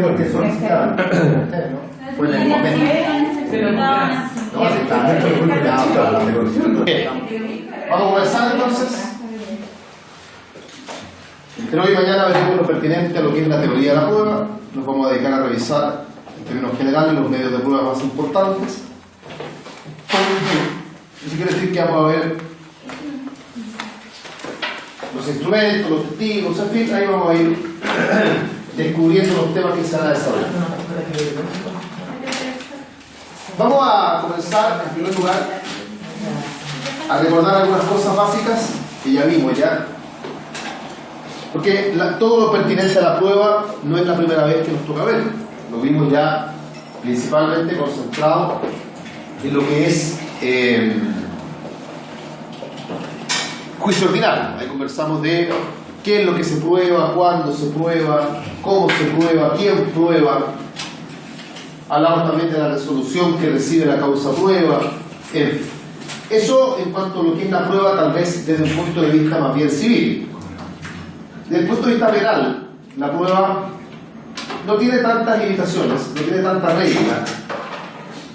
porque solicitaron ustedes, ¿no? Fue en el momento. No, si está dentro del curso de la devolución. Vamos a conversar entonces. Entre hoy y mañana veremos lo pertinente a lo que es la teoría de la prueba. Nos vamos a dedicar a revisar en términos generales los medios de prueba más importantes. Eso quiere decir que vamos a ver los instrumentos, los testigos, en fin, ahí vamos a ir descubriendo los temas que se van a desarrollar. Vamos a comenzar, en primer lugar, a recordar algunas cosas básicas que ya vimos ya. Porque todo lo pertinente a la prueba no es la primera vez que nos toca ver. Lo vimos ya principalmente concentrado en lo que es juicio ordinario. Ahí conversamos de qué es lo que se prueba, cuándo se prueba, cómo se prueba, quién prueba. Hablamos también de la resolución que recibe la causa prueba. Eso en cuanto a lo que es la prueba, tal vez desde un punto de vista más bien civil. Desde el punto de vista penal, la prueba no tiene tantas limitaciones, no tiene tantas reglas,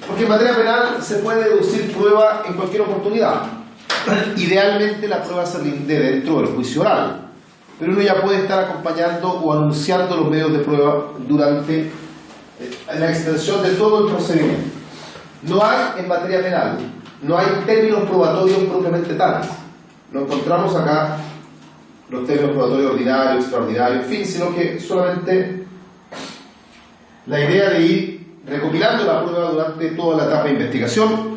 porque en materia penal se puede deducir prueba en cualquier oportunidad. Idealmente la prueba se rinde dentro del juicio oral, pero uno ya puede estar acompañando o anunciando los medios de prueba durante la extensión de todo el procedimiento. No hay en materia penal, no hay términos probatorios propiamente tales. No encontramos acá los términos probatorios ordinarios, extraordinarios, en fin, sino que solamente la idea de ir recopilando la prueba durante toda la etapa de investigación.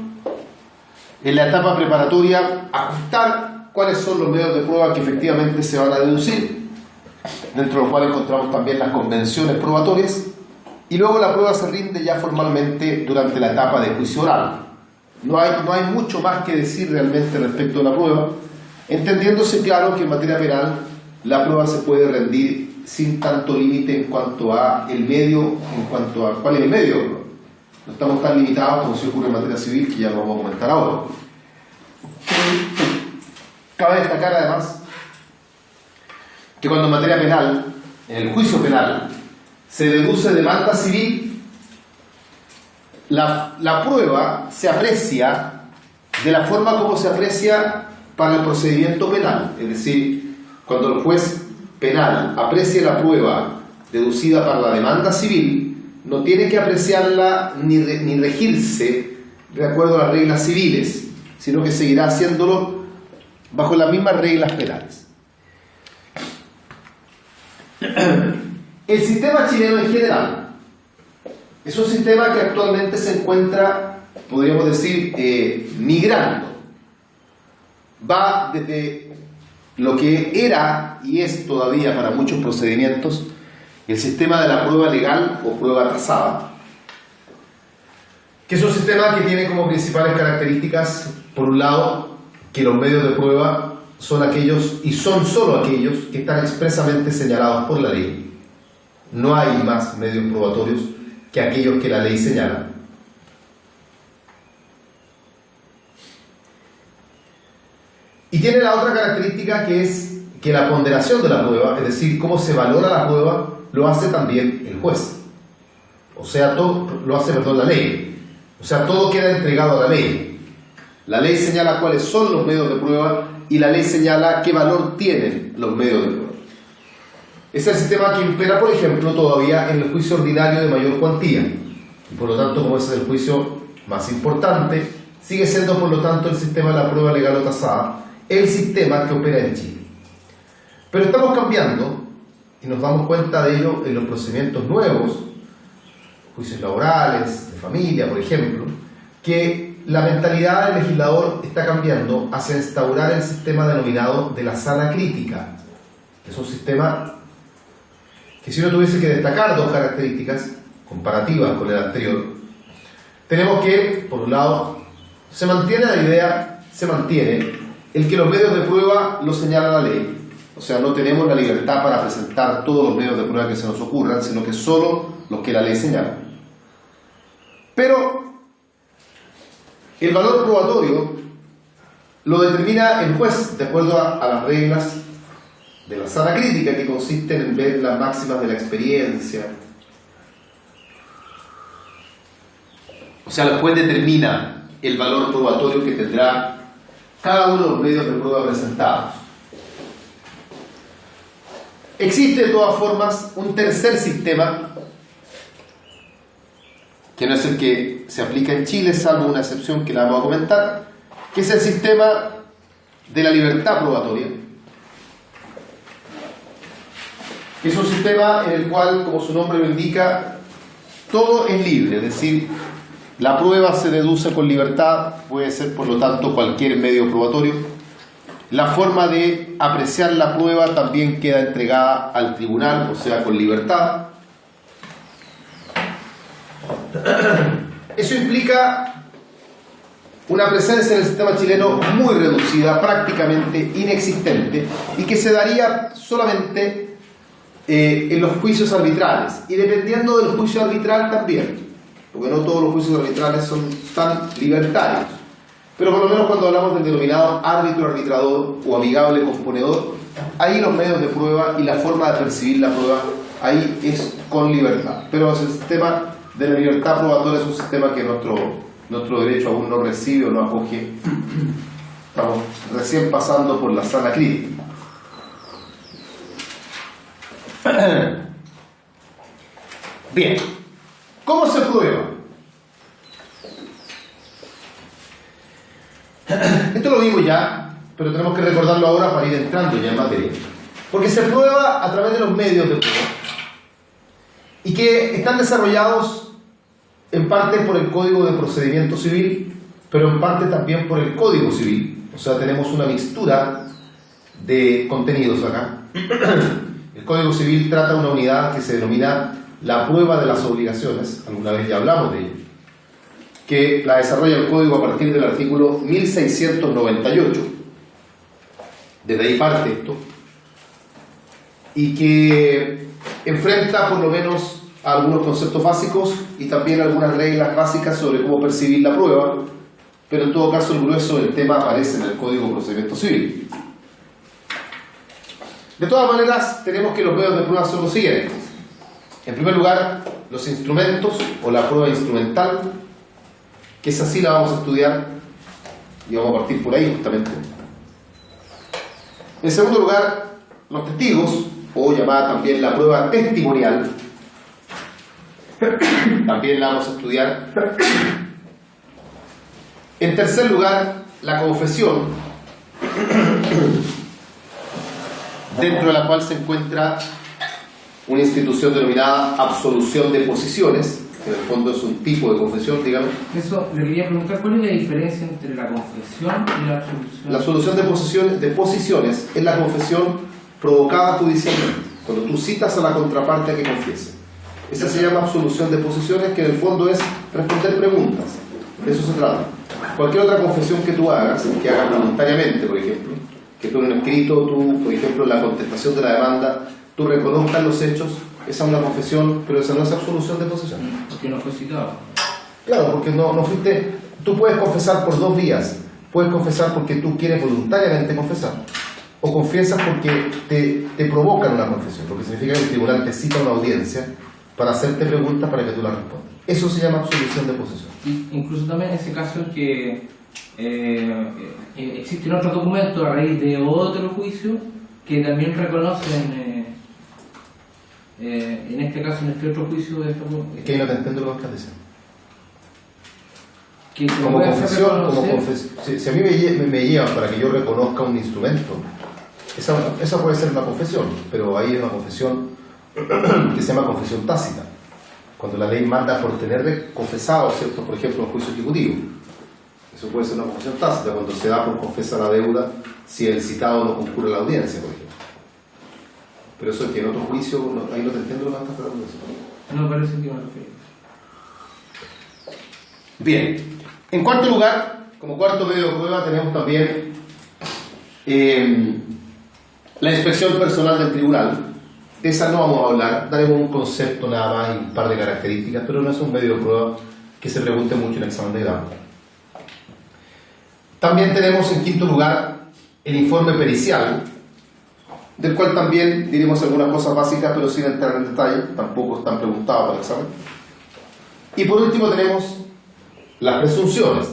En la etapa preparatoria, ajustar cuáles son los medios de prueba que efectivamente se van a deducir, dentro de los cuales encontramos también las convenciones probatorias, y luego la prueba se rinde ya formalmente durante la etapa de juicio oral. No hay mucho más que decir realmente respecto a la prueba, entendiéndose claro que en materia penal la prueba se puede rendir sin tanto límite en cuanto a el medio, en cuanto a cuál es el medio. No estamos tan limitados como se ocurre en materia civil, que ya lo vamos a comentar ahora. Cabe destacar además que cuando en materia penal, en el juicio penal, se deduce demanda civil, la prueba se aprecia de la forma como se aprecia para el procedimiento penal. Es decir, cuando el juez penal aprecia la prueba deducida para la demanda civil, no tiene que apreciarla ni regirse de acuerdo a las reglas civiles, sino que seguirá haciéndolo bajo las mismas reglas penales. El sistema chileno en general es un sistema que actualmente se encuentra, podríamos decir, migrando. Va desde lo que era y es todavía para muchos procedimientos el sistema de la prueba legal o prueba tasada, que es un sistema que tiene como principales características, por un lado, que los medios de prueba son aquellos, y son solo aquellos, que están expresamente señalados por la ley. No hay más medios probatorios que aquellos que la ley señala. Y tiene la otra característica, que es que la ponderación de la prueba, es decir, cómo se valora la prueba, lo hace también el juez. O sea, la ley. O sea, todo queda entregado a la ley. La ley señala cuáles son los medios de prueba y la ley señala qué valor tienen los medios de prueba. Es el sistema que impera, por ejemplo, todavía en el juicio ordinario de mayor cuantía. Y por lo tanto, como ese es el juicio más importante, sigue siendo, por lo tanto, el sistema de la prueba legal o tasada, el sistema que opera en Chile. Pero estamos cambiando, y nos damos cuenta de ello en los procedimientos nuevos, juicios laborales, de familia, por ejemplo, que la mentalidad del legislador está cambiando hacia instaurar el sistema denominado de la sala crítica, que es un sistema que, si uno tuviese que destacar dos características comparativas con el anterior, tenemos que, por un lado, se mantiene el que los medios de prueba lo señala la ley. O sea, no tenemos la libertad para presentar todos los medios de prueba que se nos ocurran, sino que solo los que la ley señala. Pero el valor probatorio lo determina el juez de acuerdo a las reglas de la sala crítica, que consisten en ver las máximas de la experiencia, O sea, el juez determina el valor probatorio que tendrá cada uno de los medios de prueba presentados. Existe de todas formas un tercer sistema, que no es el que se aplica en Chile, salvo una excepción que la vamos a comentar, que es el sistema de la libertad probatoria, que es un sistema en el cual, como su nombre lo indica, todo es libre, es decir, la prueba se deduce con libertad, puede ser por lo tanto cualquier medio probatorio. La forma de apreciar la prueba también queda entregada al tribunal, o sea, con libertad. Eso implica una presencia en el sistema chileno muy reducida, prácticamente inexistente, y que se daría solamente en los juicios arbitrales, y dependiendo del juicio arbitral también, porque no todos los juicios arbitrales son tan libertarios, pero por lo menos cuando hablamos del denominado árbitro arbitrador o amigable componedor, ahí los medios de prueba y la forma de percibir la prueba, ahí es con libertad. Pero el sistema de la libertad probatoria es un sistema que nuestro derecho aún no recibe o no acoge. Estamos recién pasando por la sala crítica. Bien, ¿cómo se prueba? Esto lo vimos ya, pero tenemos que recordarlo ahora para ir entrando ya en materia. Porque se prueba a través de los medios de prueba, y que están desarrollados en parte por el Código de Procedimiento Civil, pero en parte también por el Código Civil. O sea, tenemos una mixtura de contenidos acá. El Código Civil trata una unidad que se denomina la prueba de las obligaciones, alguna vez ya hablamos de ella, que la desarrolla el Código a partir del artículo 1698. Desde ahí parte esto, y que enfrenta por lo menos a algunos conceptos básicos y también algunas reglas básicas sobre cómo percibir la prueba, pero en todo caso el grueso del tema aparece en el Código de Procedimiento Civil. De todas maneras, tenemos que los medios de prueba son los siguientes. En primer lugar, los instrumentos o la prueba instrumental, que esa sí la vamos a estudiar y vamos a partir por ahí justamente. En segundo lugar, los testigos, o llamada también la prueba testimonial, también la vamos a estudiar. En tercer lugar, la confesión, dentro de la cual se encuentra una institución denominada absolución de posiciones, que en el fondo es un tipo de confesión, digamos. Eso, le quería preguntar, ¿cuál es la diferencia entre la confesión y la absolución? La absolución de posiciones es la confesión provocada judicialmente, cuando tú citas a la contraparte a que confiese. Esa se llama absolución de posiciones, que en el fondo es responder preguntas. De eso se trata. Cualquier otra confesión que tú hagas, que hagas voluntariamente, por ejemplo, que tú en un escrito, tú, por ejemplo, en la contestación de la demanda, tú reconozcas los hechos, esa es una confesión, pero esa no es absolución de posición. Porque no fue citado. Claro, porque no fuiste. Tú puedes confesar por dos vías. Puedes confesar porque tú quieres voluntariamente confesar, o confiesas porque te provocan una confesión, porque significa que el tribunal te cita una audiencia para hacerte preguntas para que tú las respondas. Eso se llama absolución de posición. Incluso también en ese caso en que existen otros documentos a raíz de otro juicio que también reconocen, en este caso, en este otro juicio de es que yo no te entiendo lo que estás diciendo. Que como confesión, si a mí me llevan para que yo reconozca un instrumento, esa puede ser una confesión, pero ahí es una confesión que se llama confesión tácita, cuando la ley manda por tener confesado, ¿cierto? Por ejemplo, un juicio ejecutivo. Eso puede ser una confesión tácita, cuando se da por confesar la deuda si el citado no concurre a la audiencia, por ejemplo. Pero eso es que en otro juicio, ahí no te entiendo lo que estás tratando de decir. No me parece que me refiero. Bien. En cuarto lugar, como cuarto medio de prueba, tenemos también la inspección personal del tribunal. De esa no vamos a hablar, daremos un concepto nada más y un par de características, pero no es un medio de prueba que se pregunte mucho en el examen de grado. También tenemos en quinto lugar el informe pericial, del cual también diremos algunas cosas básicas, pero sin entrar en detalle, tampoco están preguntados para el examen. Y por último tenemos las presunciones.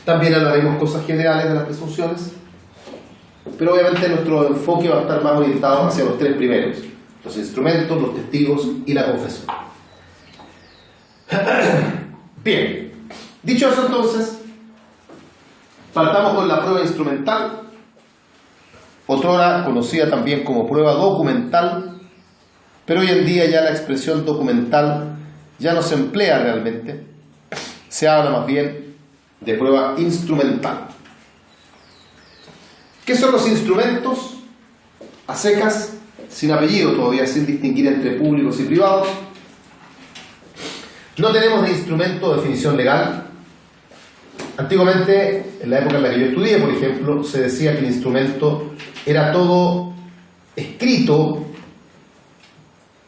También hablaremos cosas generales de las presunciones, pero obviamente nuestro enfoque va a estar más orientado hacia los tres primeros: los instrumentos, los testigos y la confesión. Bien, dicho eso entonces, partamos con la prueba instrumental, otrora conocida también como prueba documental, pero hoy en día ya la expresión documental ya no se emplea realmente, se habla más bien de prueba instrumental. ¿Qué son los instrumentos? A secas, sin apellido todavía, sin distinguir entre públicos y privados. No tenemos de instrumento definición legal. Antiguamente, en la época en la que yo estudié, por ejemplo, se decía que el instrumento era todo escrito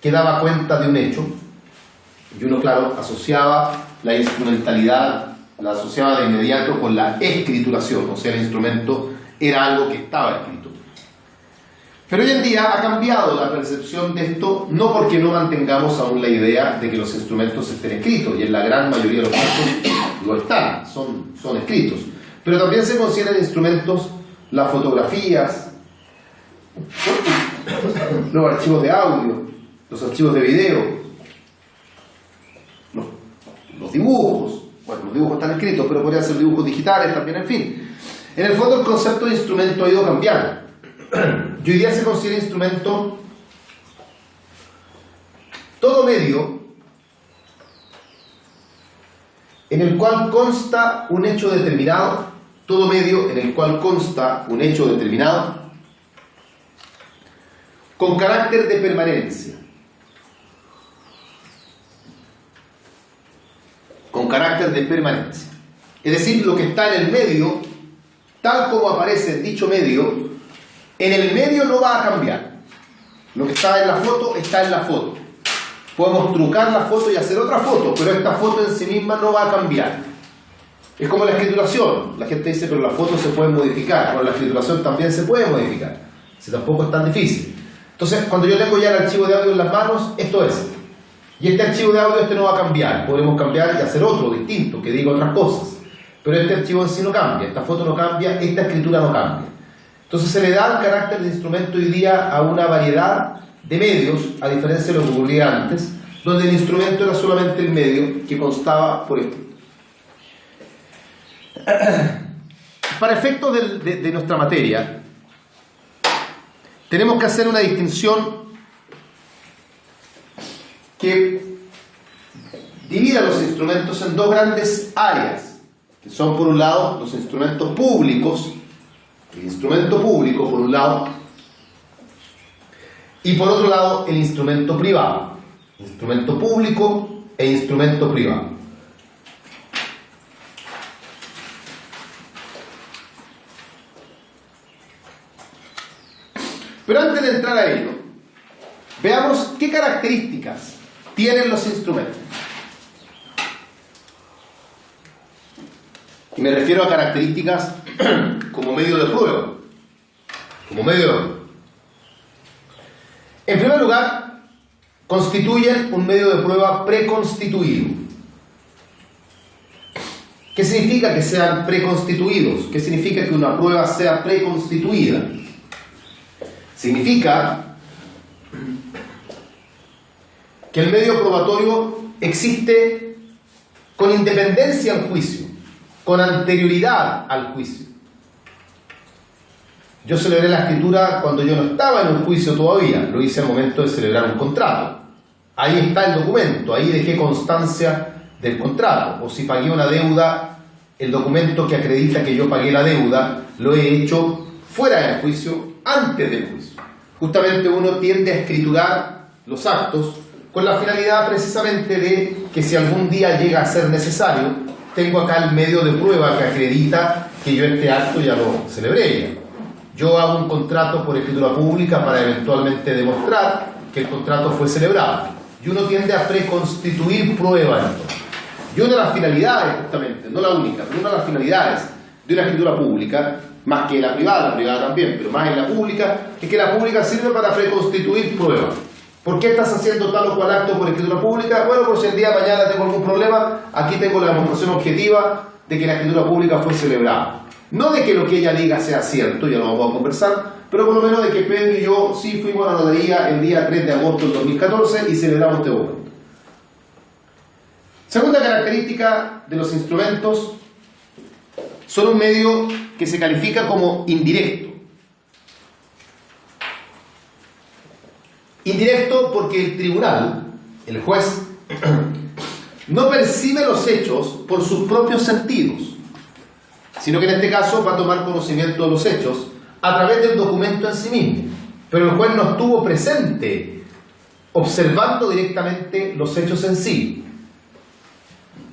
que daba cuenta de un hecho, y uno, claro, asociaba la instrumentalidad, la asociaba de inmediato con la escrituración, o sea, el instrumento era algo que estaba escrito. Pero hoy en día ha cambiado la percepción de esto, no porque no mantengamos aún la idea de que los instrumentos estén escritos, y en la gran mayoría de los casos lo están, son escritos, pero también se consideran instrumentos las fotografías, los archivos de audio, los archivos de video, los dibujos. Bueno, los dibujos están escritos, pero podrían ser dibujos digitales también, en fin. En el fondo el concepto de instrumento ha ido cambiando. Y hoy día se considera instrumento todo medio en el cual consta un hecho determinado, todo medio en el cual consta un hecho determinado con carácter de permanencia. Con carácter de permanencia. Es decir, lo que está en el medio, tal como aparece en dicho medio, en el medio no va a cambiar. Lo que está en la foto, está en la foto. Podemos trucar la foto y hacer otra foto, pero esta foto en sí misma no va a cambiar. Es como la escrituración. La gente dice, pero la foto se puede modificar. Bueno, la escrituración también se puede modificar. Si tampoco es tan difícil. Entonces, cuando yo tengo ya el archivo de audio en las manos, esto es. Y este archivo de audio no va a cambiar. Podemos cambiar y hacer otro distinto, que diga otras cosas. Pero este archivo en sí no cambia. Esta foto no cambia, esta escritura no cambia. Entonces se le da el carácter de instrumento hoy día a una variedad de medios, a diferencia de lo que ocurría antes, donde el instrumento era solamente el medio que constaba por esto. Para efectos de nuestra materia, tenemos que hacer una distinción que divida los instrumentos en dos grandes áreas, que son por un lado los instrumentos públicos, el instrumento público por un lado, y por otro lado el instrumento privado, instrumento público e instrumento privado. Pero antes de entrar a ello, veamos qué características tienen los instrumentos. Y me refiero a características como medio de prueba. Como medio de prueba. En primer lugar, constituyen un medio de prueba preconstituido. ¿Qué significa que sean preconstituidos? ¿Qué significa que una prueba sea preconstituida? Significa que el medio probatorio existe con independencia al juicio, con anterioridad al juicio. Yo celebré la escritura cuando yo no estaba en un juicio todavía, lo hice al momento de celebrar un contrato. Ahí está el documento, ahí dejé constancia del contrato. O si pagué una deuda, el documento que acredita que yo pagué la deuda, lo he hecho fuera del juicio, antes del juicio. Justamente uno tiende a escriturar los actos con la finalidad precisamente de que si algún día llega a ser necesario, tengo acá el medio de prueba que acredita que yo este acto ya lo celebré. Yo hago un contrato por escritura pública para eventualmente demostrar que el contrato fue celebrado. Y uno tiende a preconstituir pruebas. Y una de las finalidades, justamente, no la única, pero una de las finalidades de una escritura pública, más que la privada también, pero más en la pública, es que la pública sirve para preconstituir pruebas. ¿Por qué estás haciendo tal o cual acto por escritura pública? Bueno, por si el día de mañana tengo algún problema, aquí tengo la demostración objetiva de que la escritura pública fue celebrada. No de que lo que ella diga sea cierto, ya lo vamos a conversar, pero por lo menos de que Pedro y yo sí fuimos a la notaría el día 3 de agosto del 2014 y celebramos este documento. Segunda característica de los instrumentos, son un medio que se califica como indirecto. Indirecto porque el tribunal, el juez, no percibe los hechos por sus propios sentidos, sino que en este caso va a tomar conocimiento de los hechos a través del documento en sí mismo. Pero el juez no estuvo presente observando directamente los hechos en sí.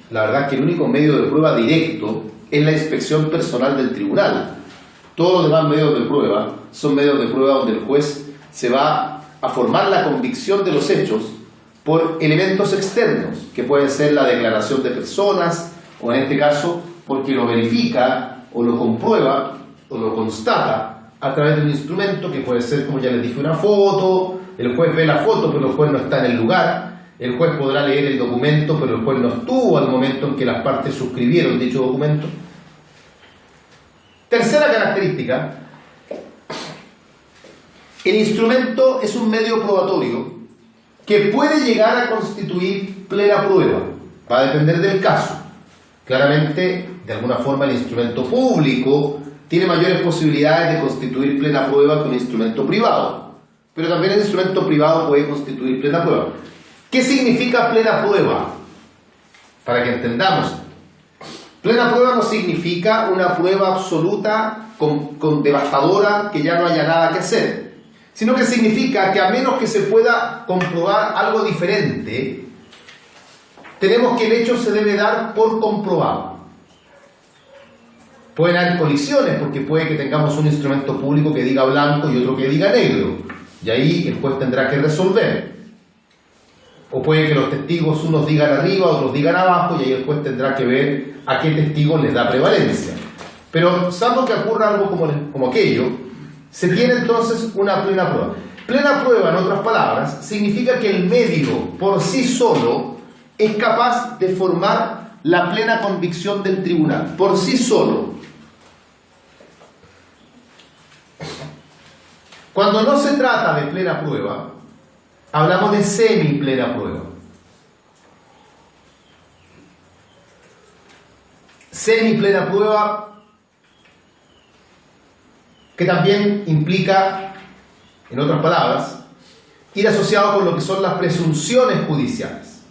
La verdad es que el único medio de prueba directo es la inspección personal del tribunal. Todos los demás medios de prueba son medios de prueba donde el juez se va a formar la convicción de los hechos por elementos externos, que pueden ser la declaración de personas, o en este caso, porque lo verifica, o lo comprueba, o lo constata a través de un instrumento que puede ser, como ya les dije, una foto. El juez ve la foto, pero el juez no está en el lugar. El juez podrá leer el documento, pero el juez no estuvo al momento en que las partes suscribieron dicho documento. Tercera característica: el instrumento es un medio probatorio que puede llegar a constituir plena prueba. Va a depender del caso. Claramente, de alguna forma, el instrumento público tiene mayores posibilidades de constituir plena prueba que un instrumento privado. Pero también el instrumento privado puede constituir plena prueba. ¿Qué significa plena prueba? Para que entendamos. Plena prueba no significa una prueba absoluta, devastadora, que ya no haya nada que hacer, sino que significa que a menos que se pueda comprobar algo diferente, tenemos que el hecho se debe dar por comprobado. Pueden haber colisiones, porque puede que tengamos un instrumento público que diga blanco y otro que diga negro, y ahí el juez tendrá que resolver. O puede que los testigos unos digan arriba, otros digan abajo, y ahí el juez tendrá que ver a qué testigo les da prevalencia. Pero salvo que ocurra algo como aquello, se tiene entonces una plena prueba. Plena prueba, en otras palabras, significa que el medio por sí solo es capaz de formar la plena convicción del tribunal, por sí solo. Cuando no se trata de plena prueba, hablamos de semi-plena prueba. Semi-plena prueba, que también implica, en otras palabras, ir asociado con lo que son las presunciones judiciales.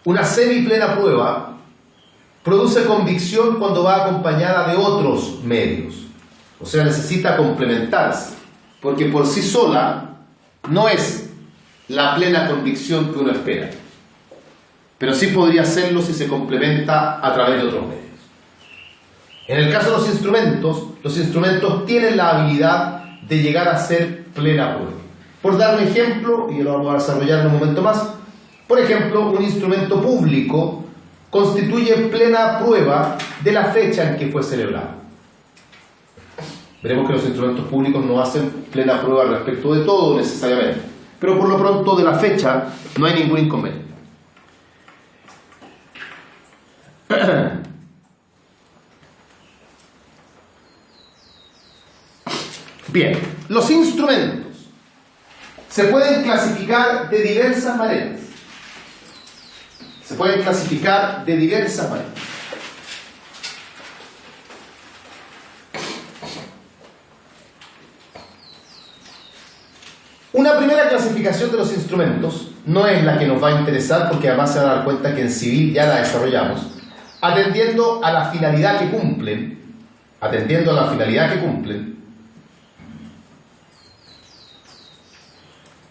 Una semi-plena prueba produce convicción cuando va acompañada de otros medios, o sea, necesita complementarse, porque por sí sola no es la plena convicción que uno espera, pero sí podría serlo si se complementa a través de otros medios. En el caso de los instrumentos tienen la habilidad de llegar a ser plena prueba. Por dar un ejemplo, y lo vamos a desarrollar en un momento más, por ejemplo, un instrumento público constituye plena prueba de la fecha en que fue celebrado. Veremos que los instrumentos públicos no hacen plena prueba respecto de todo necesariamente, pero por lo pronto de la fecha no hay ningún inconveniente. Bien, los instrumentos se pueden clasificar de diversas maneras. Una primera clasificación de los instrumentos no es la que nos va a interesar, porque además se van a dar cuenta que en civil ya la desarrollamos, atendiendo a la finalidad que cumplen,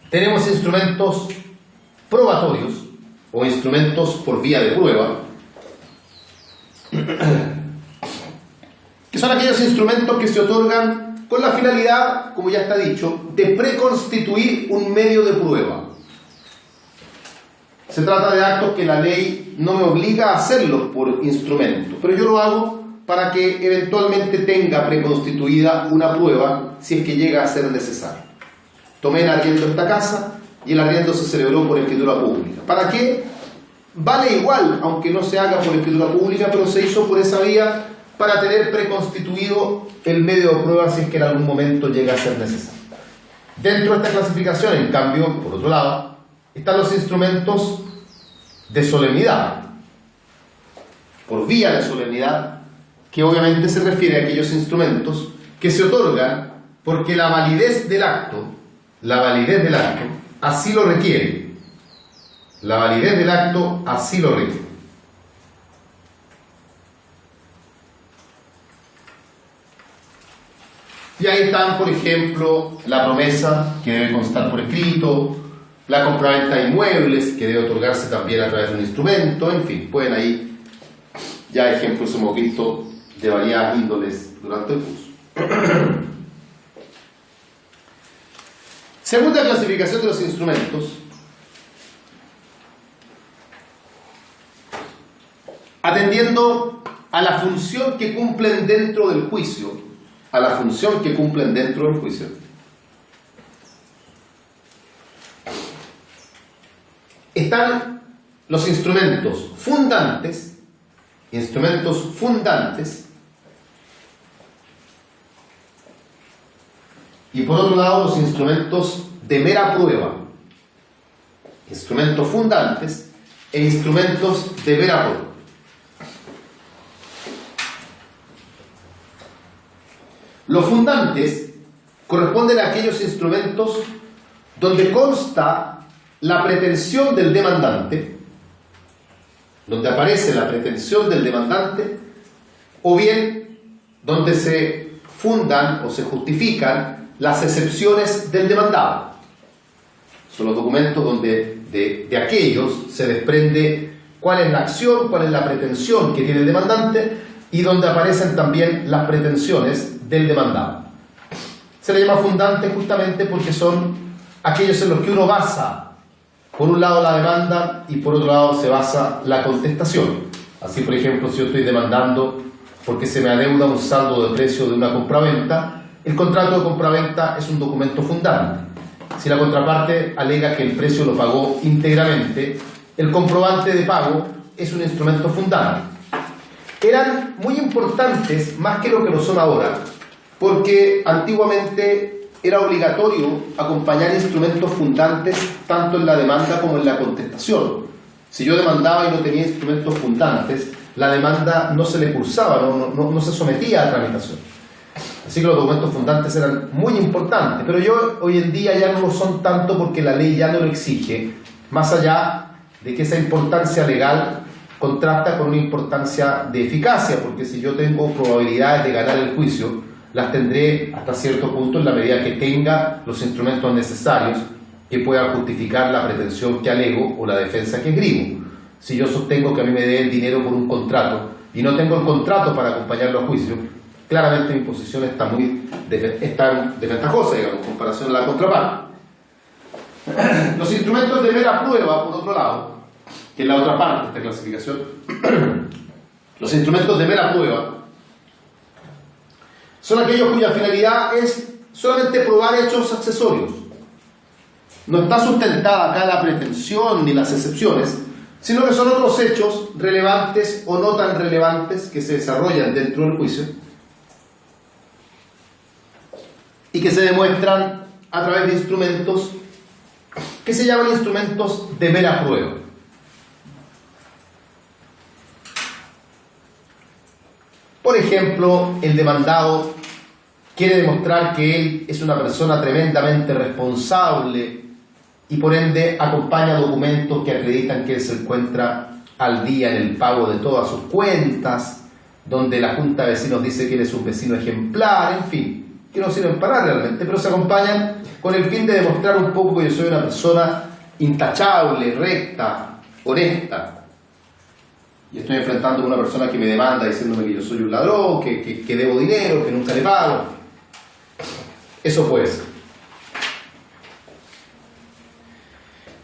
tenemos instrumentos probatorios o instrumentos por vía de prueba, que son aquellos instrumentos que se otorgan con la finalidad, como ya está dicho, de preconstituir un medio de prueba. Se trata de actos que la ley no me obliga a hacerlos por instrumento, pero yo lo hago para que eventualmente tenga preconstituida una prueba si es que llega a ser necesario. tomé en arriendo esta casa y el arriendo se celebró por escritura pública. ¿Para qué? Vale igual, aunque no se haga por escritura pública, pero se hizo por esa vía para tener preconstituido el medio de prueba si es que en algún momento llega a ser necesario. Dentro de esta clasificación, en cambio, por otro lado, están los instrumentos de solemnidad, por vía de solemnidad, que obviamente se refiere a aquellos instrumentos que se otorgan porque la validez del acto así lo requiere. La validez del acto así lo requiere. Y ahí están, por ejemplo, la promesa, que debe constar por escrito, la compraventa de inmuebles, que debe otorgarse también a través de un instrumento, en fin, pueden ahí, ya ejemplos hemos visto de variadas índoles durante el curso. Segunda clasificación de los instrumentos. Atendiendo a la función que cumplen dentro del juicio, están los instrumentos fundantes, y por otro lado los instrumentos de mera prueba, instrumentos fundantes e instrumentos de mera prueba. Los fundantes corresponden a aquellos instrumentos donde consta la pretensión del demandante, donde aparece la pretensión del demandante, o bien donde se fundan o se justifican las excepciones del demandado. Son los documentos donde de aquellos se desprende cuál es la acción, cuál es la pretensión que tiene el demandante y donde aparecen también las pretensiones del demandado. Se le llama fundante justamente porque son aquellos en los que uno basa, por un lado la demanda y por otro lado se basa la contestación. Así, por ejemplo, si yo estoy demandando porque se me adeuda un saldo de precio de una compraventa, el contrato de compraventa es un documento fundante. Si la contraparte alega que el precio lo pagó íntegramente, el comprobante de pago es un instrumento fundante. Eran muy importantes, más que lo que lo son ahora, porque antiguamente era obligatorio acompañar instrumentos fundantes tanto en la demanda como en la contestación. Si yo demandaba y no tenía instrumentos fundantes, la demanda no se le cursaba, no se sometía a tramitación. Así que los documentos fundantes eran muy importantes, pero hoy en día ya no lo son tanto porque la ley ya no lo exige, más allá de que esa importancia legal contrasta con una importancia de eficacia, porque si yo tengo probabilidades de ganar el juicio, las tendré hasta cierto punto en la medida que tenga los instrumentos necesarios que puedan justificar la pretensión que alego o la defensa que esgrimo. Si yo sostengo que a mí me dé el dinero por un contrato y no tengo el contrato para acompañarlo a juicio, claramente mi posición está muy desventajosa, digamos, en comparación a la contraparte. Los instrumentos de mera prueba, por otro lado, que es la otra parte de esta clasificación, los instrumentos de mera prueba son aquellos cuya finalidad es solamente probar hechos accesorios. No está sustentada acá la pretensión ni las excepciones, sino que son otros hechos relevantes o no tan relevantes que se desarrollan dentro del juicio y que se demuestran a través de instrumentos que se llaman instrumentos de mera prueba. Por ejemplo, el demandado quiere demostrar que él es una persona tremendamente responsable y por ende acompaña documentos que acreditan que él se encuentra al día en el pago de todas sus cuentas, donde la Junta de Vecinos dice que él es un vecino ejemplar, en fin, que no sirven para nada realmente, pero se acompañan con el fin de demostrar un poco que yo soy una persona intachable, recta, honesta. Y estoy enfrentando a una persona que me demanda diciéndome que yo soy un ladrón, que debo dinero, que nunca le pago. Eso puede ser.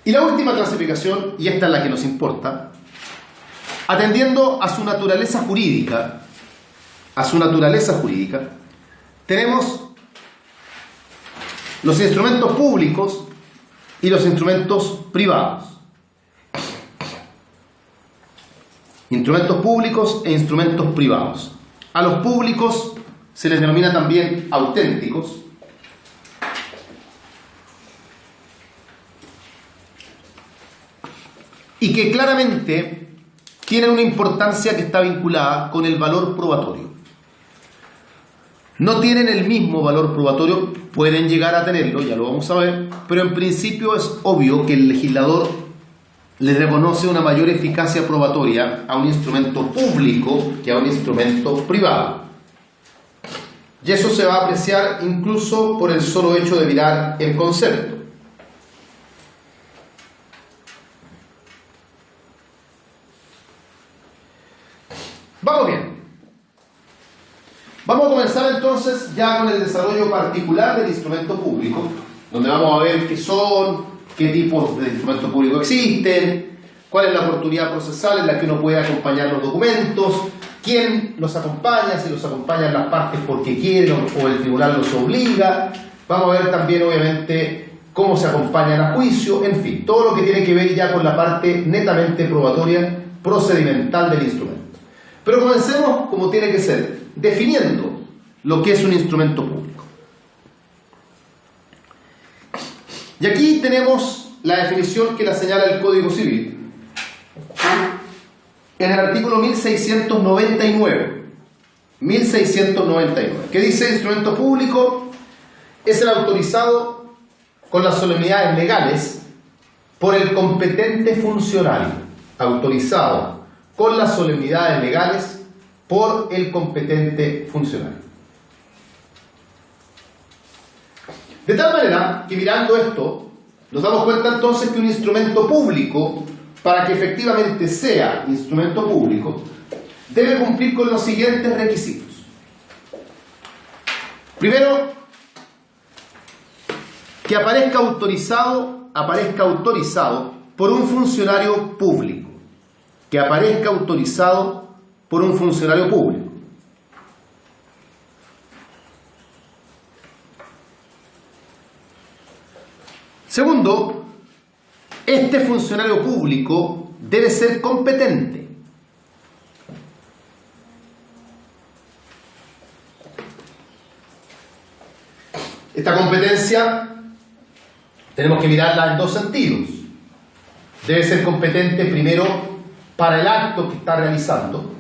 Y la última clasificación, y esta es la que nos importa, atendiendo a su naturaleza jurídica, tenemos los instrumentos públicos y los instrumentos privados. Instrumentos públicos e instrumentos privados. A los públicos se les denomina también auténticos. Y que claramente tienen una importancia que está vinculada con el valor probatorio. No tienen el mismo valor probatorio, pueden llegar a tenerlo, ya lo vamos a ver, pero en principio es obvio que el legislador le reconoce una mayor eficacia probatoria a un instrumento público que a un instrumento privado. Y eso se va a apreciar incluso por el solo hecho de mirar el concepto. Vamos bien. Vamos a comenzar entonces ya con el desarrollo particular del instrumento público, donde vamos a ver qué son, qué tipos de instrumentos públicos existen, cuál es la oportunidad procesal en la que uno puede acompañar los documentos, quién los acompaña, si los acompañan las partes porque quieren o el tribunal los obliga. Vamos a ver también, obviamente, cómo se acompañan a juicio, en fin, todo lo que tiene que ver ya con la parte netamente probatoria, procedimental del instrumento. Pero comencemos como tiene que ser, definiendo lo que es un instrumento público. Y aquí tenemos la definición que la señala el Código Civil en el artículo 1699, que dice: instrumento público es el autorizado con las solemnidades legales por el competente funcionario, autorizado con las solemnidades legales por el competente funcionario. De tal manera que, mirando esto, nos damos cuenta entonces que un instrumento público, para que efectivamente sea instrumento público, debe cumplir con los siguientes requisitos. Primero, que aparezca autorizado por un funcionario público. Que aparezca autorizado por un funcionario público. Segundo, este funcionario público debe ser competente. Esta competencia tenemos que mirarla en dos sentidos. Debe ser competente primero para el acto que está realizando,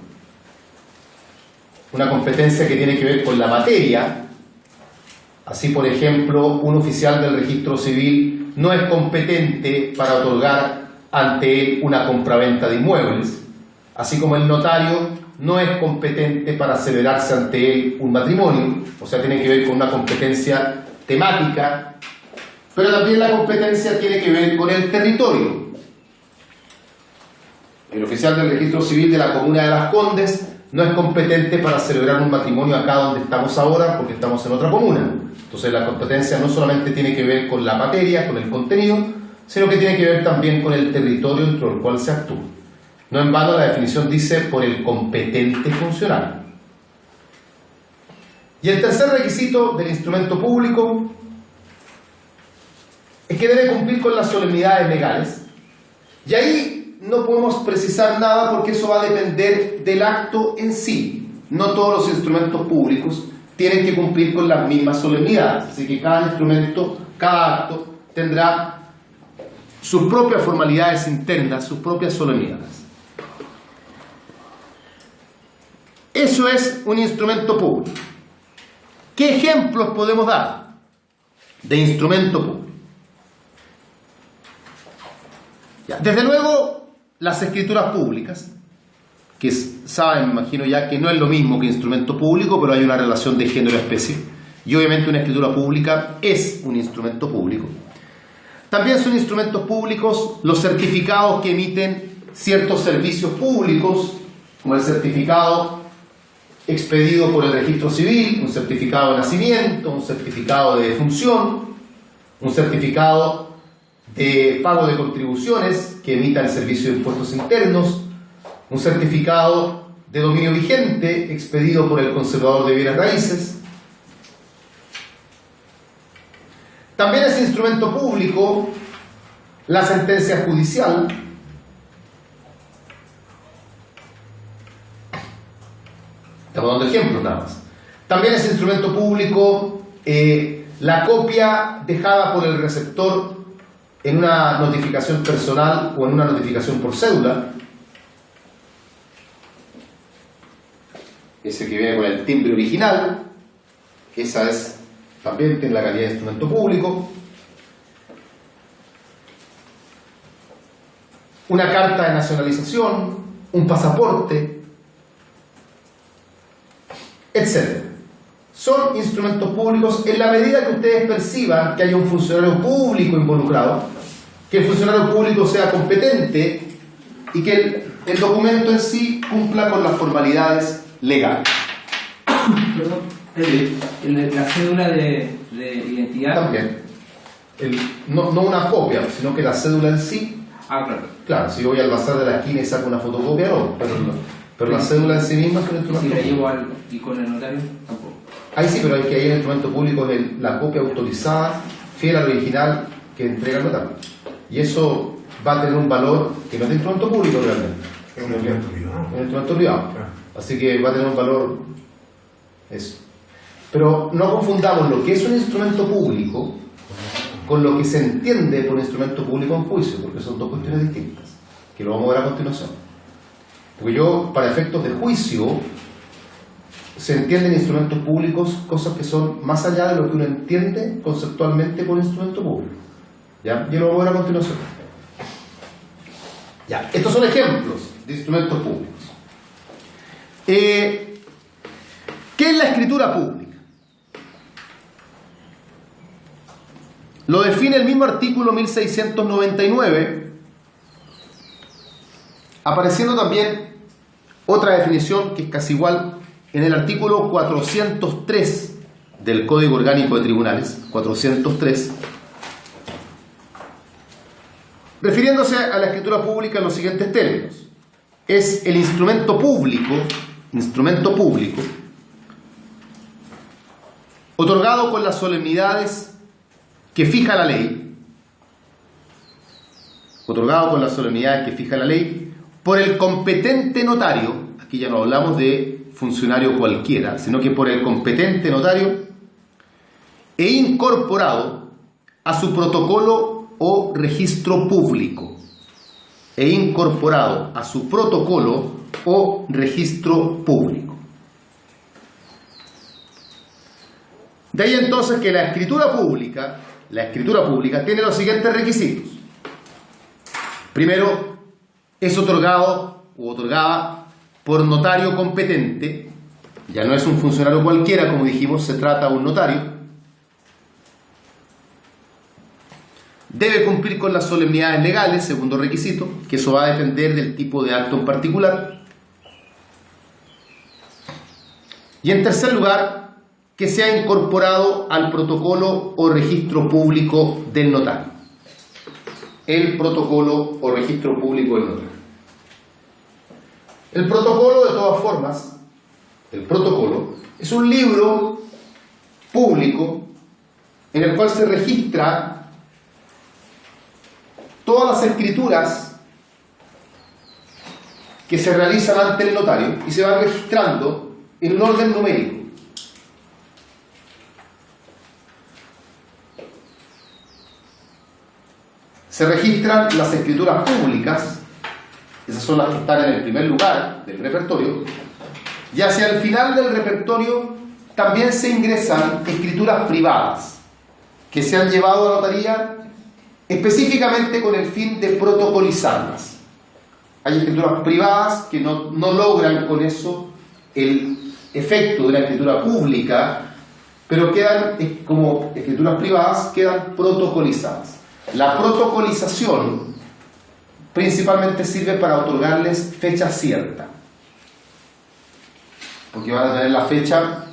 una competencia que tiene que ver con la materia. Así, por ejemplo, un oficial del registro civil no es competente para otorgar ante él una compraventa de inmuebles, así como el notario no es competente para aseverarse ante él un matrimonio. O sea, tiene que ver con una competencia temática, pero también la competencia tiene que ver con el territorio. El oficial del registro civil de la comuna de Las Condes no es competente para celebrar un matrimonio acá donde estamos ahora, porque estamos en otra comuna. Entonces la competencia no solamente tiene que ver con la materia, con el contenido, sino que tiene que ver también con el territorio dentro del cual se actúa. No en vano la definición dice por el competente funcionario. Y el tercer requisito del instrumento público es que debe cumplir con las solemnidades legales. Y ahí no podemos precisar nada porque eso va a depender del acto en sí. No todos los instrumentos públicos tienen que cumplir con las mismas solemnidades. Así que cada instrumento, cada acto tendrá sus propias formalidades internas, sus propias solemnidades. Eso es un instrumento público. ¿Qué ejemplos podemos dar de instrumento público? Ya, desde luego, las escrituras públicas, que saben, me imagino ya, que no es lo mismo que instrumento público, pero hay una relación de género-especie, y obviamente una escritura pública es un instrumento público. También son instrumentos públicos los certificados que emiten ciertos servicios públicos, como el certificado expedido por el registro civil, un certificado de nacimiento, un certificado de defunción, un certificado de pago de contribuciones que emita el Servicio de Impuestos Internos, un certificado de dominio vigente expedido por el conservador de bienes raíces. También es instrumento público la sentencia judicial. Estamos dando ejemplos nada más. También es instrumento público la copia dejada por el receptor en una notificación personal o en una notificación por cédula. Ese que viene con el timbre original, esa es también tiene la calidad de instrumento público. Una carta de nacionalización, un pasaporte, etc. Son instrumentos públicos en la medida que ustedes perciban que haya un funcionario público involucrado, que el funcionario público sea competente y que el documento en sí cumpla con las formalidades legales. Perdón, la cédula de identidad. También. No una copia, sino que la cédula en sí. Ah, claro. Claro, si yo voy al bazar de la esquina y saco una fotocopia, no, pero la cédula en sí misma es un Y instrumento si la público. llevo y con el notario, tampoco. Ahí sí, pero hay que ir el instrumento público es la copia autorizada, fiel al original que entrega el notario. Y eso va a tener un valor que no es de instrumento público realmente. Es un instrumento privado. Es un instrumento privado. Claro. Así que va a tener un valor eso. Pero no confundamos lo que es un instrumento público con lo que se entiende por instrumento público en juicio, porque son dos cuestiones distintas, que lo vamos a ver a continuación. Porque para efectos de juicio, se entienden instrumentos públicos cosas que son más allá de lo que uno entiende conceptualmente por instrumento público. ¿Ya? Yo lo voy a ver a continuación. Ya, estos son ejemplos de instrumentos públicos. ¿Qué es la escritura pública? Lo define el mismo artículo 1699, apareciendo también otra definición que es casi igual en el artículo 403 del Código Orgánico de Tribunales, 403, refiriéndose a la escritura pública en los siguientes términos. Es el instrumento público, otorgado con las solemnidades que fija la ley, por el competente notario, aquí ya no hablamos de funcionario cualquiera, sino que por el competente notario, e incorporado a su protocolo o registro público. De ahí entonces que la escritura pública tiene los siguientes requisitos. Primero, es otorgado o otorgada por notario competente, ya no es un funcionario cualquiera, como dijimos, se trata de un notario. Debe cumplir con las solemnidades legales, segundo requisito, que eso va a depender del tipo de acto en particular. Y en tercer lugar, que sea incorporado al protocolo o registro público del notario. El protocolo o registro público del notario. El protocolo, de todas formas, es un libro público en el cual se registra todas las escrituras que se realizan ante el notario y se van registrando en un orden numérico. Se registran las escrituras públicas, esas son las que están en el primer lugar del repertorio, y hacia el final del repertorio también se ingresan escrituras privadas que se han llevado a notaría específicamente con el fin de protocolizarlas. Hay escrituras privadas que no logran con eso el efecto de la escritura pública, pero quedan como escrituras privadas, quedan protocolizadas. La protocolización principalmente sirve para otorgarles fecha cierta, porque van a tener la fecha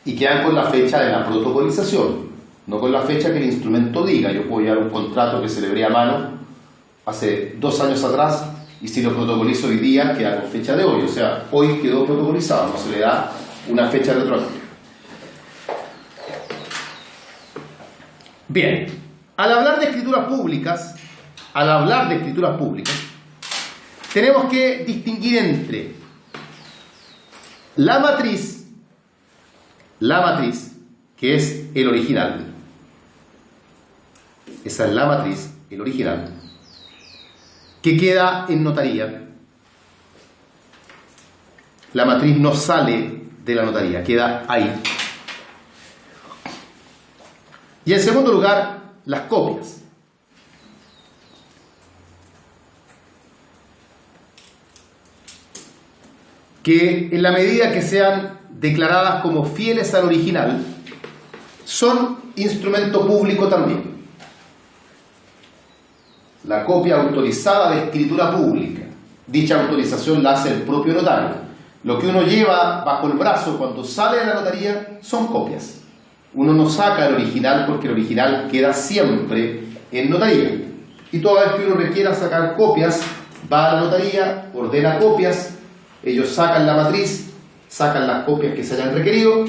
y quedan con la fecha de la protocolización, no con la fecha que el instrumento diga. Yo puedo llevar un contrato que celebré a mano hace 2 años atrás y si lo protocolizo hoy día queda con fecha de hoy, o sea, hoy quedó protocolizado, no se le da una fecha retroactiva. Bien, al hablar de escrituras públicas, tenemos que distinguir entre la matriz, que es el original. Esa es la matriz, el original, que queda en notaría. La matriz no sale de la notaría, queda ahí. Y en segundo lugar, las copias. Que en la medida que sean declaradas como fieles al original, son instrumento público también. La copia autorizada de escritura pública, dicha autorización la hace el propio notario. Lo que uno lleva bajo el brazo cuando sale de la notaría son copias. Uno no saca el original porque el original queda siempre en notaría. Y toda vez que uno requiera sacar copias, va a la notaría, ordena copias, ellos sacan la matriz, sacan las copias que se hayan requerido,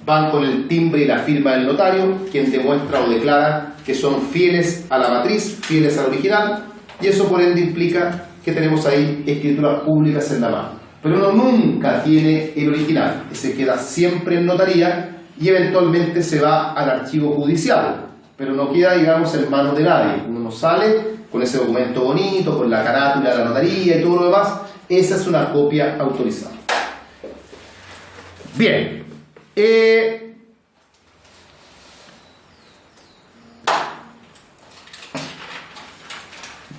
van con el timbre y la firma del notario, quien demuestra o declara que son fieles a la matriz, fieles al original, y eso por ende implica que tenemos ahí escrituras públicas en la mano. Pero uno nunca tiene el original, ese queda siempre en notaría y eventualmente se va al archivo judicial, pero no queda, digamos, en manos de nadie. Uno no sale con ese documento bonito, con la carátula de la notaría y todo lo demás. Esa es una copia autorizada. Bien.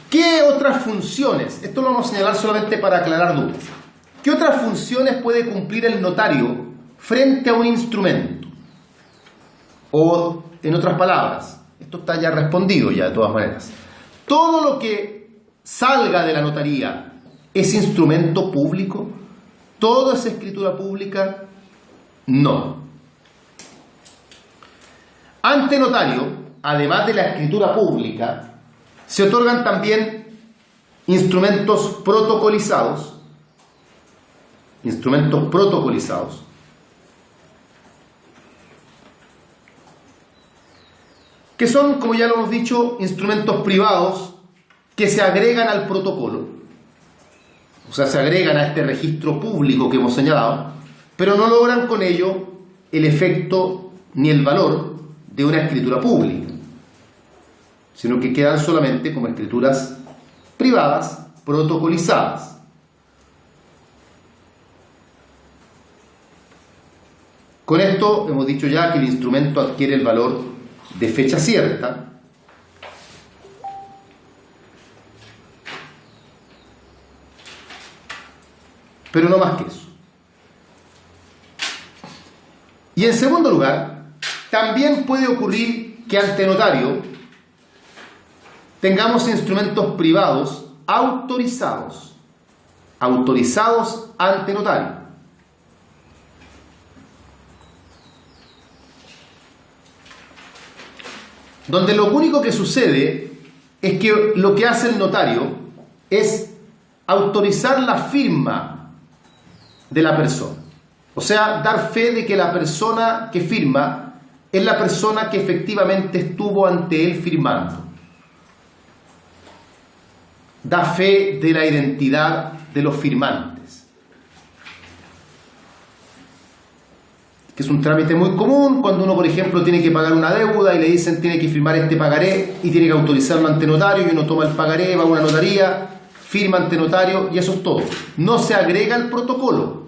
¿Qué otras funciones? Esto lo vamos a señalar solamente para aclarar dudas. ¿Qué otras funciones puede cumplir el notario frente a un instrumento? O, en otras palabras, esto está ya respondido ya de todas maneras. Todo lo que salga de la notaría es instrumento público. ¿Todo es escritura pública? No. Ante notario, además de la escritura pública, se otorgan también instrumentos protocolizados, que son, como ya lo hemos dicho, instrumentos privados que se agregan al protocolo, o sea, se agregan a este registro público que hemos señalado, pero no logran con ello el efecto ni el valor de una escritura pública, sino que quedan solamente como escrituras privadas protocolizadas. Con esto hemos dicho ya que el instrumento adquiere el valor de fecha cierta, pero no más que eso. Y en segundo lugar, también puede ocurrir que ante notario tengamos instrumentos privados autorizados ante notario. Donde lo único que sucede es que lo que hace el notario es autorizar la firma de la persona. O sea, dar fe de que la persona que firma es la persona que efectivamente estuvo ante él firmando. Da fe de la identidad de los firmantes. Que es un trámite muy común cuando uno, por ejemplo, tiene que pagar una deuda y le dicen tiene que firmar este pagaré y tiene que autorizarlo ante notario, y uno toma el pagaré, va a una notaría, firma ante notario y eso es todo. No se agrega el protocolo.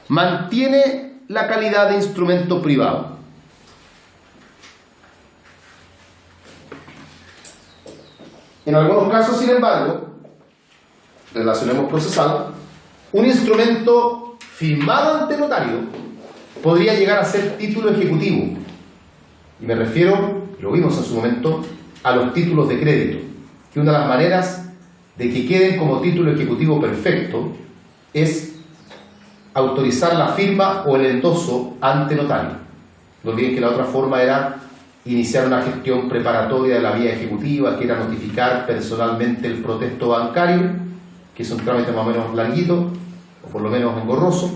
Mantiene la calidad de instrumento privado. En algunos casos, sin embargo, relacionemos procesal, un instrumento firmado ante notario podría llegar a ser título ejecutivo. Y me refiero, lo vimos en su momento, a los títulos de crédito, que una de las maneras de que queden como título ejecutivo perfecto es autorizar la firma o el endoso ante notario. No olviden que la otra forma era iniciar una gestión preparatoria de la vía ejecutiva, que era notificar personalmente el protesto bancario, que es un trámite más o menos larguito, o por lo menos engorroso.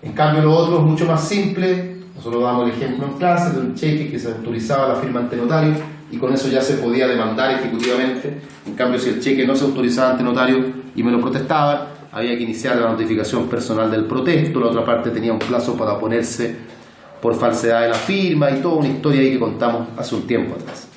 En cambio lo otro es mucho más simple, Nosotros damos el ejemplo en clase de un cheque que se autorizaba la firma ante notario y con eso ya se podía demandar ejecutivamente. En cambio, si el cheque no se autorizaba ante notario y me lo protestaban, había que iniciar la notificación personal del protesto, la otra parte tenía un plazo para oponerse por falsedad de la firma y toda una historia ahí que contamos hace un tiempo atrás.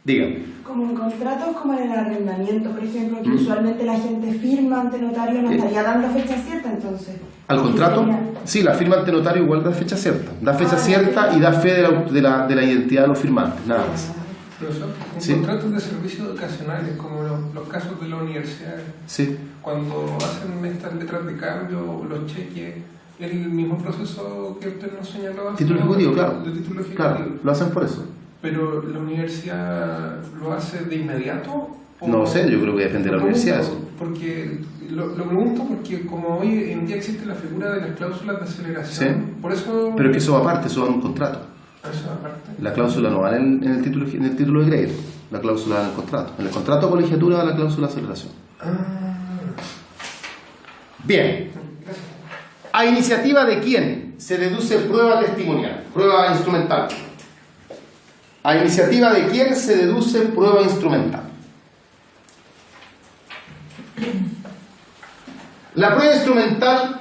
Dígame. Como en contratos como en el arrendamiento, por ejemplo, que usualmente la gente firma ante notario, no estaría dando fecha cierta entonces. ¿Al contrato? Sí, la firma ante notario igual da fecha cierta. Da fecha cierta y da fe de la identidad de los firmantes, nada más. Profesor, en Sí. contratos de servicios educacionales, como los casos de la universidad, Sí. cuando hacen estas letras de cambio, los cheques, ¿es el mismo proceso que usted nos señaló? Título ejecutivo, claro. De título ejecutivo. Claro, lo hacen por eso. ¿Pero la universidad lo hace de inmediato? No sé, yo creo que depende de la universidad eso. Porque lo pregunto porque como hoy en día existe la figura de las cláusulas de aceleración, Sí. por eso... Pero es que eso va aparte, eso va en un contrato. Eso aparte. La cláusula no va en el título de crédito, la cláusula va en el contrato. En el contrato de colegiatura va la cláusula de aceleración. Bien. Gracias. ¿A iniciativa de quién se deduce prueba testimonial, prueba instrumental? ¿A iniciativa de quién se deduce prueba instrumental? La prueba instrumental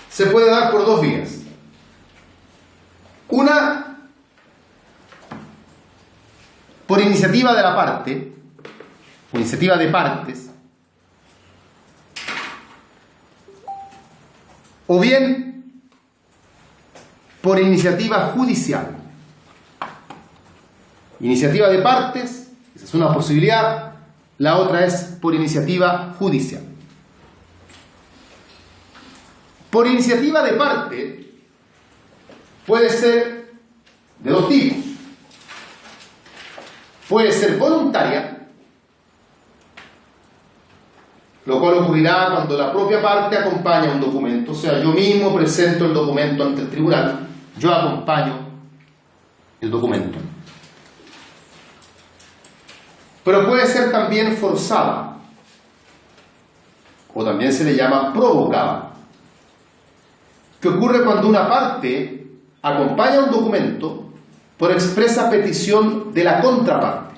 se puede dar por dos vías. Una, por iniciativa de la parte, por iniciativa de partes, o bien por iniciativa judicial. Iniciativa de partes, esa es una posibilidad, la otra es por iniciativa judicial. Por iniciativa de parte puede ser de dos tipos. Puede ser voluntaria, lo cual ocurrirá cuando la propia parte acompaña un documento, o sea, yo mismo presento el documento ante el tribunal, yo acompaño el documento. Pero puede ser también forzada, o también se le llama provocada, que ocurre cuando una parte acompaña un documento por expresa petición de la contraparte.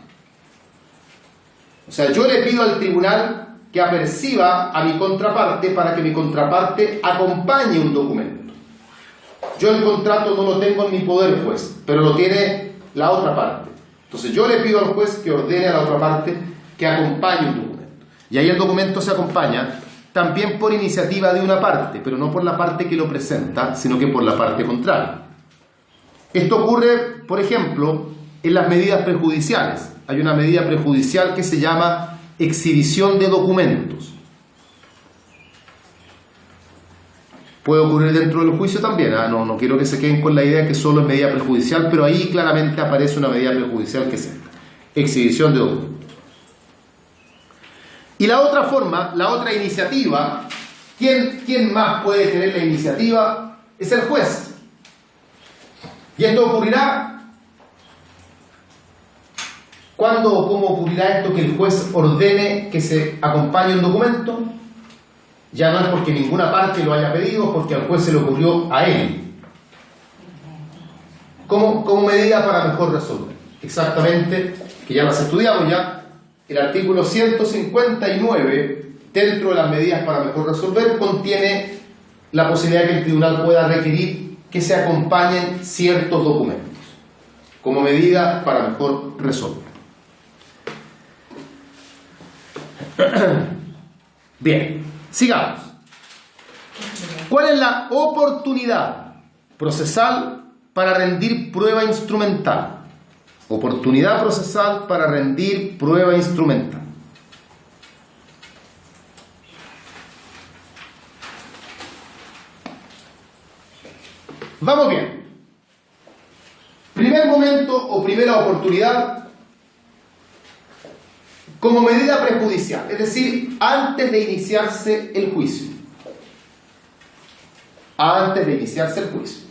O sea, yo le pido al tribunal que aperciba a mi contraparte para que mi contraparte acompañe un documento. Yo el contrato no lo tengo en mi poder, juez, pero lo tiene la otra parte. Entonces yo le pido al juez que ordene a la otra parte que acompañe un documento. Y ahí el documento se acompaña también por iniciativa de una parte, pero no por la parte que lo presenta, sino que por la parte contraria. Esto ocurre, por ejemplo, en las medidas prejudiciales. Hay una medida prejudicial que se llama exhibición de documentos. Puede ocurrir dentro del juicio también, ¿eh? No quiero que se queden con la idea que solo es medida prejudicial, pero ahí claramente aparece una medida prejudicial que es esta: exhibición de documentos. Y la otra forma, la otra iniciativa, ¿quién más puede tener la iniciativa? Es el juez. Y esto ocurrirá ¿cuándo o cómo ocurrirá esto que el juez ordene que se acompañe un documento? Ya no es porque ninguna parte lo haya pedido, es porque al juez se le ocurrió a él. Como medida para mejor resolver. Exactamente, que ya las estudiamos ya, el artículo 159, dentro de las medidas para mejor resolver, contiene la posibilidad de que el tribunal pueda requerir que se acompañen ciertos documentos, como medida para mejor resolver. Bien, sigamos. ¿Cuál es la oportunidad procesal para rendir prueba instrumental? Oportunidad procesal para rendir prueba instrumental. Vamos bien. Primer momento o primera oportunidad como medida prejudicial, es decir, antes de iniciarse el juicio. Antes de iniciarse el juicio.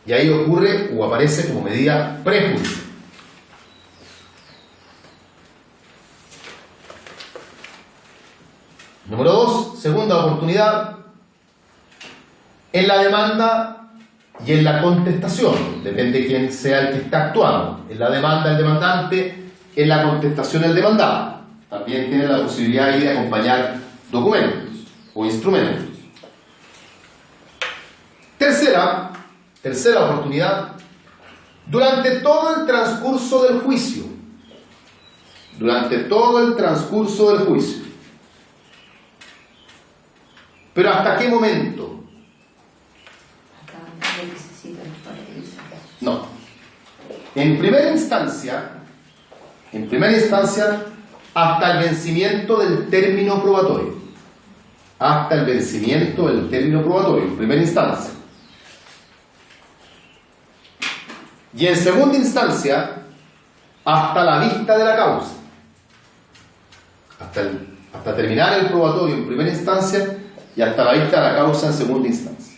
Y ahí ocurre o aparece como medida prejudicial. Número 2, segunda oportunidad, en la demanda y en la contestación, depende de quién sea el que está actuando. En la demanda el demandante, en la contestación el demandado. También tiene la posibilidad ahí de acompañar documentos o instrumentos. Tercera oportunidad, durante todo el transcurso del juicio. Durante todo el transcurso del juicio. ¿Pero hasta qué momento? No. En primera instancia, hasta el vencimiento del término probatorio. Hasta el vencimiento del término probatorio, en primera instancia. Y en segunda instancia, hasta la vista de la causa. Hasta terminar el probatorio en primera instancia y hasta la vista de la causa en segunda instancia.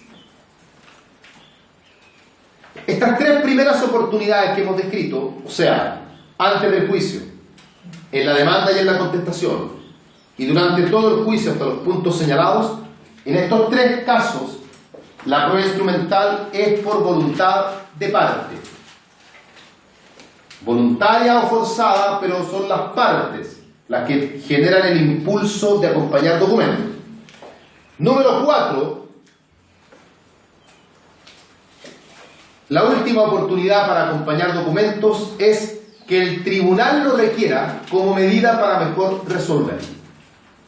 Estas tres primeras oportunidades que hemos descrito, o sea, antes del juicio, en la demanda y en la contestación, y durante todo el juicio hasta los puntos señalados, en estos tres casos, la prueba instrumental es por voluntad de parte. Voluntaria o forzada, pero son las partes las que generan el impulso de acompañar documentos. Número 4, la última oportunidad para acompañar documentos es que el tribunal lo requiera como medida para mejor resolver.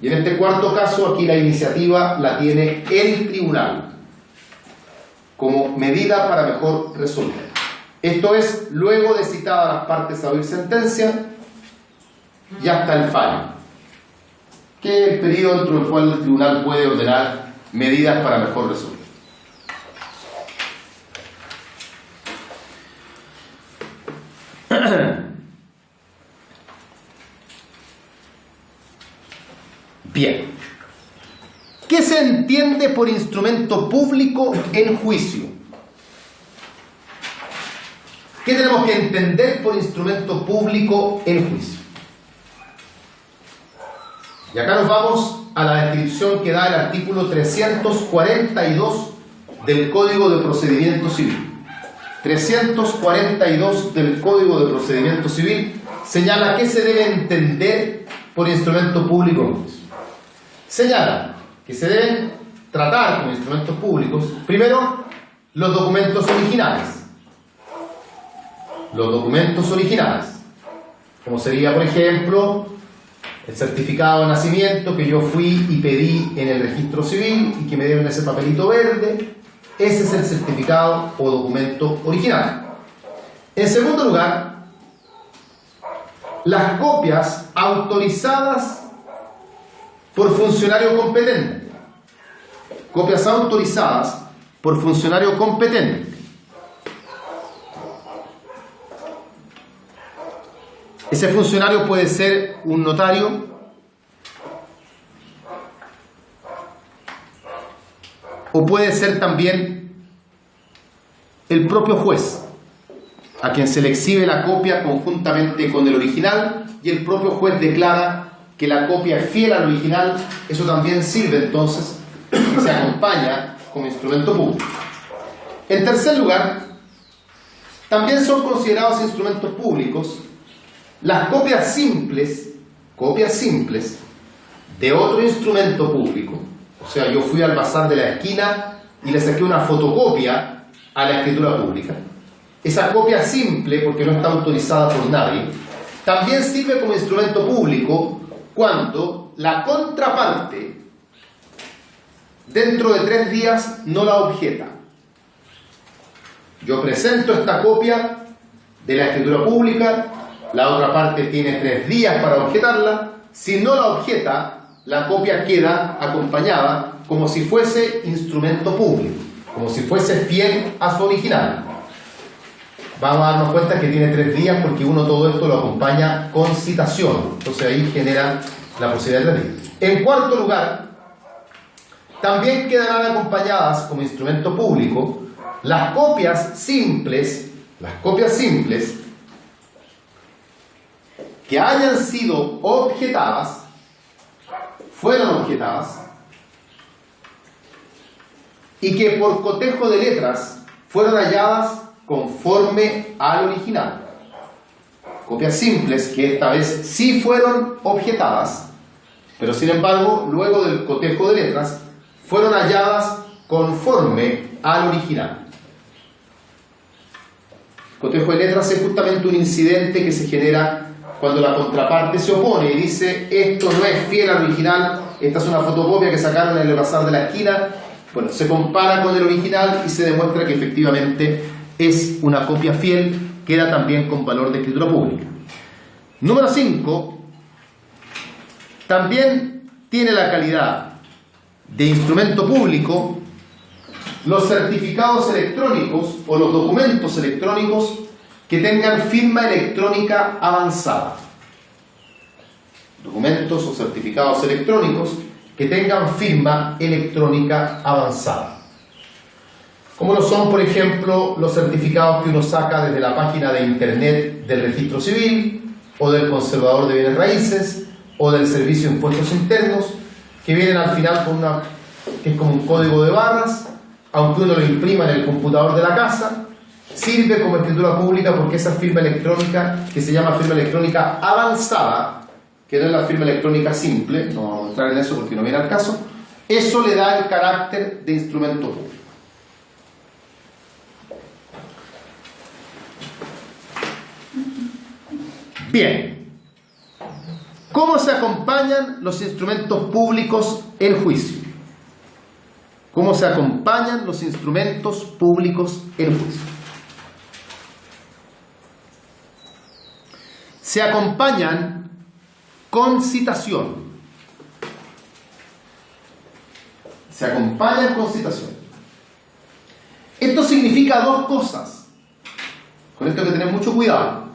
Y en este cuarto caso, aquí la iniciativa la tiene el tribunal como medida para mejor resolver. Esto es, luego de citadas las partes a oír sentencia y hasta el fallo, que es el periodo dentro del cual el tribunal puede ordenar medidas para mejor resolver. Bien. ¿Qué se entiende por instrumento público en juicio? ¿Qué tenemos que entender por instrumento público en juicio? Y acá nos vamos a la descripción que da el artículo 342 del Código de Procedimiento Civil. 342 del Código de Procedimiento Civil señala qué se debe entender por instrumento público en juicio. Señala que se deben tratar como instrumentos públicos, primero, los documentos originales. Los documentos originales, como sería, por ejemplo, el certificado de nacimiento que yo fui y pedí en el registro civil y que me dieron ese papelito verde. Ese es el certificado o documento original. En segundo lugar, las copias autorizadas por funcionario competente. Copias autorizadas por funcionario competente. Ese funcionario puede ser un notario, o puede ser también el propio juez, a quien se le exhibe la copia conjuntamente con el original y el propio juez declara que la copia es fiel al original. Eso también sirve entonces y se acompaña como instrumento público. En tercer lugar, también son considerados instrumentos públicos las copias simples de otro instrumento público. O sea, yo fui al bazar de la esquina y le saqué una fotocopia a la escritura pública. Esa copia simple, porque no está autorizada por nadie, también sirve como instrumento público cuando la contraparte dentro de 3 días no la objeta. Yo presento esta copia de la escritura pública, la otra parte tiene 3 días para objetarla. Si no la objeta, la copia queda acompañada como si fuese instrumento público, como si fuese fiel a su original. Vamos a darnos cuenta que tiene 3 días porque uno todo esto lo acompaña con citación. Entonces ahí genera la posibilidad de 3 días. En cuarto lugar, también quedarán acompañadas como instrumento público las copias simples que hayan sido fueron objetadas y que por cotejo de letras fueron halladas conforme al original. Copias simples que esta vez sí fueron objetadas, pero sin embargo, luego del cotejo de letras, fueron halladas conforme al original. Cotejo de letras es justamente un incidente que se genera cuando la contraparte se opone y dice esto no es fiel al original, esta es una fotocopia que sacaron en el bazar de la esquina. Bueno, se compara con el original y se demuestra que efectivamente es una copia fiel, queda también con valor de escritura pública. Número 5, también tiene la calidad de instrumento público los certificados electrónicos o los documentos electrónicos que tengan firma electrónica avanzada. Documentos o certificados electrónicos que tengan firma electrónica avanzada. Como lo son, por ejemplo, los certificados que uno saca desde la página de internet del Registro Civil o del Conservador de Bienes Raíces o del Servicio de Impuestos Internos, que vienen al final con que es como un código de barras, aunque uno lo imprima en el computador de la casa, sirve como escritura pública porque esa firma electrónica, que se llama firma electrónica avanzada, que no es la firma electrónica simple, no vamos a entrar en eso porque no viene al caso, eso le da el carácter de instrumento público. Bien, ¿cómo se acompañan los instrumentos públicos en juicio? ¿Cómo se acompañan los instrumentos públicos en juicio? Se acompañan con citación. Se acompañan con citación. Esto significa dos cosas. Con esto hay que tener mucho cuidado.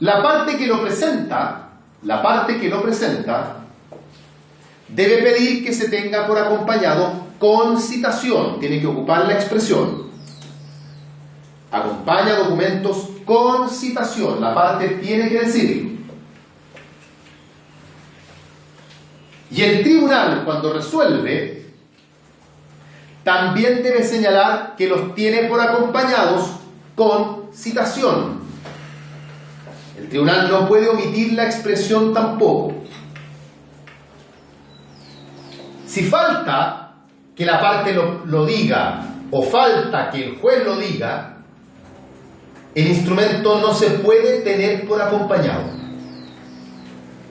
La parte que lo presenta, debe pedir que se tenga por acompañado con citación. Tiene que ocupar la expresión. Acompaña documentos con citación. La parte tiene que decirlo. Y el tribunal, cuando resuelve, también debe señalar que los tiene por acompañados con citación. El tribunal no puede omitir la expresión tampoco. Si falta que la parte lo diga o falta que el juez lo diga, el instrumento no se puede tener por acompañado.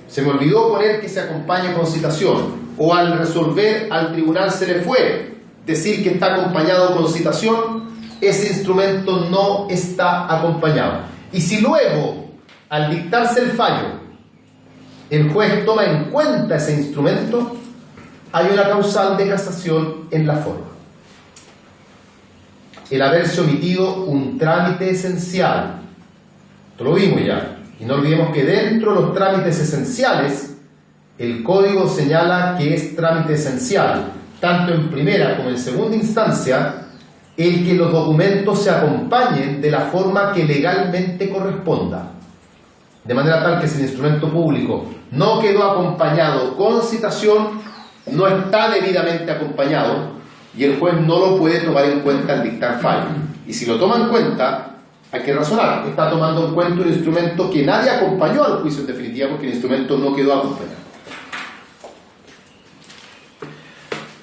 Se me olvidó poner que se acompañe con citación, o al resolver al tribunal se le fue decir que está acompañado con citación, ese instrumento no está acompañado. Y si luego, al dictarse el fallo, el juez toma en cuenta ese instrumento, hay una causal de casación en la forma. El haberse omitido un trámite esencial. Esto lo vimos ya. Y no olvidemos que dentro de los trámites esenciales, el código señala que es trámite esencial, tanto en primera como en segunda instancia, el que los documentos se acompañen de la forma que legalmente corresponda. De manera tal que si el instrumento público no quedó acompañado con citación, no está debidamente acompañado y el juez no lo puede tomar en cuenta al dictar fallo. Y si lo toma en cuenta, hay que razonar. Está tomando en cuenta un instrumento que nadie acompañó al juicio en definitiva porque el instrumento no quedó acompañado.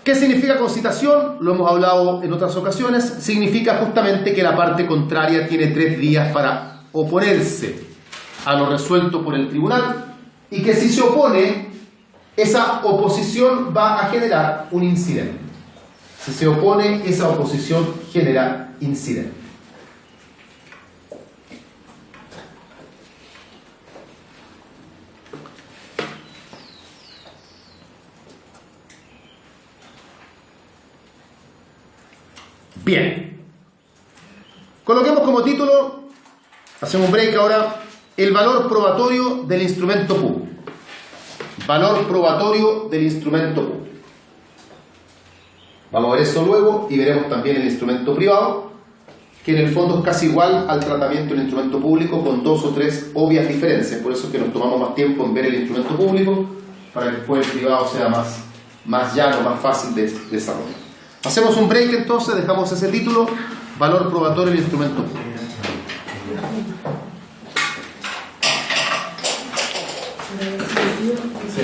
¿Qué significa concitación? Lo hemos hablado en otras ocasiones. Significa justamente que la parte contraria tiene 3 días para oponerse a lo resuelto por el tribunal y que si se opone, esa oposición va a generar un incidente. Si se opone, esa oposición genera incidente. Bien. Coloquemos como título, hacemos un break ahora, el valor probatorio del instrumento público. Valor probatorio del instrumento público. Vamos a ver eso luego y veremos también el instrumento privado, que en el fondo es casi igual al tratamiento del instrumento público con 2 o 3 obvias diferencias. Por eso es que nos tomamos más tiempo en ver el instrumento público para que después el privado sea más llano, más fácil de desarrollar. Hacemos un break entonces, dejamos ese título, valor probatorio del instrumento. Sí.